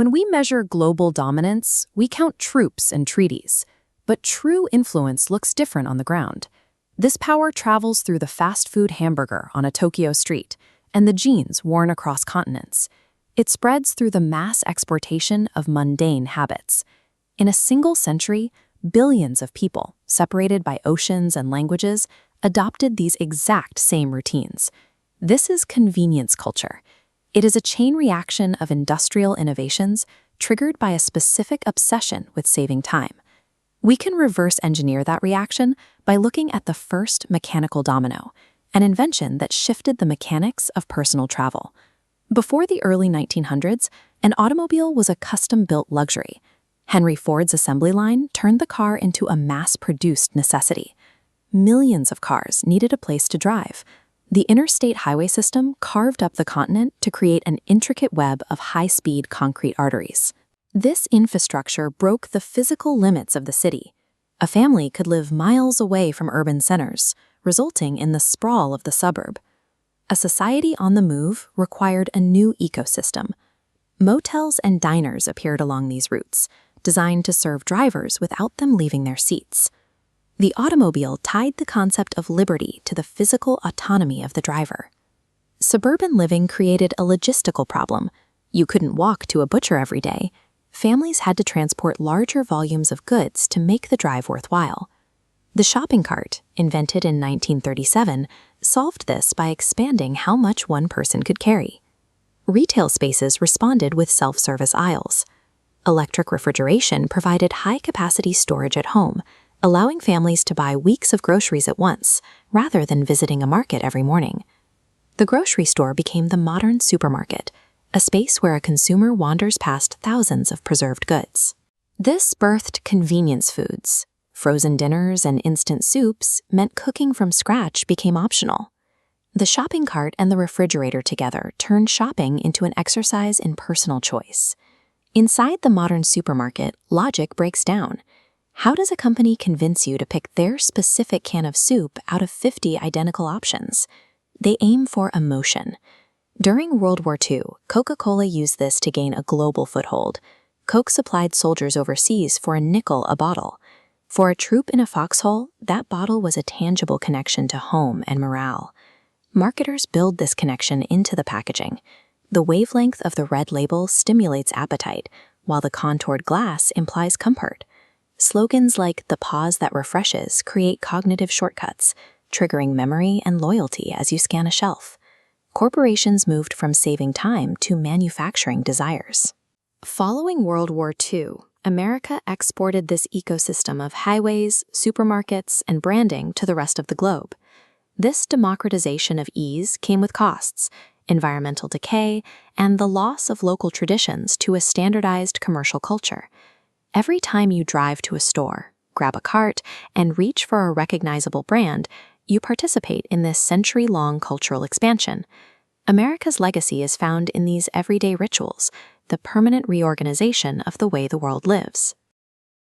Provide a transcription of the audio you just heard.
When we measure global dominance, we count troops and treaties. But true influence looks different on the ground. This power travels through the fast food hamburger on a Tokyo street and the jeans worn across continents. It spreads through the mass exportation of mundane habits. In a single century, billions of people, separated by oceans and languages, adopted these exact same routines. This is convenience culture. It is a chain reaction of industrial innovations triggered by a specific obsession with saving time. We can reverse engineer that reaction by looking at the first mechanical domino, an invention that shifted the mechanics of personal travel. Before the early 1900s, an automobile was a custom-built luxury. Henry Ford's assembly line turned the car into a mass-produced necessity. Millions of cars needed a place to drive. The interstate highway system carved up the continent to create an intricate web of high-speed concrete arteries. This infrastructure broke the physical limits of the city. A family could live miles away from urban centers, resulting in the sprawl of the suburb. A society on the move required a new ecosystem. Motels and diners appeared along these routes, designed to serve drivers without them leaving their seats. The automobile tied the concept of liberty to the physical autonomy of the driver. Suburban living created a logistical problem. You couldn't walk to a butcher every day. Families had to transport larger volumes of goods to make the drive worthwhile. The shopping cart, invented in 1937, solved this by expanding how much one person could carry. Retail spaces responded with self-service aisles. Electric refrigeration provided high-capacity storage at home, allowing families to buy weeks of groceries at once, rather than visiting a market every morning. The grocery store became the modern supermarket, a space where a consumer wanders past thousands of preserved goods. This birthed convenience foods. Frozen dinners and instant soups meant cooking from scratch became optional. The shopping cart and the refrigerator together turned shopping into an exercise in personal choice. Inside the modern supermarket, logic breaks down. How does a company convince you to pick their specific can of soup out of 50 identical options? They aim for emotion. During World War II, Coca-Cola used this to gain a global foothold. Coke supplied soldiers overseas for a nickel a bottle. For a troop in a foxhole, that bottle was a tangible connection to home and morale. Marketers build this connection into the packaging. The wavelength of the red label stimulates appetite, while the contoured glass implies comfort. Slogans like "the pause that refreshes" create cognitive shortcuts, triggering memory and loyalty as you scan a shelf. Corporations moved from saving time to manufacturing desires. Following World War II, America exported this ecosystem of highways, supermarkets, and branding to the rest of the globe. This democratization of ease came with costs, environmental decay, and the loss of local traditions to a standardized commercial culture. Every time you drive to a store, grab a cart, and reach for a recognizable brand, you participate in this century-long cultural expansion. America's legacy is found in these everyday rituals, the permanent reorganization of the way the world lives.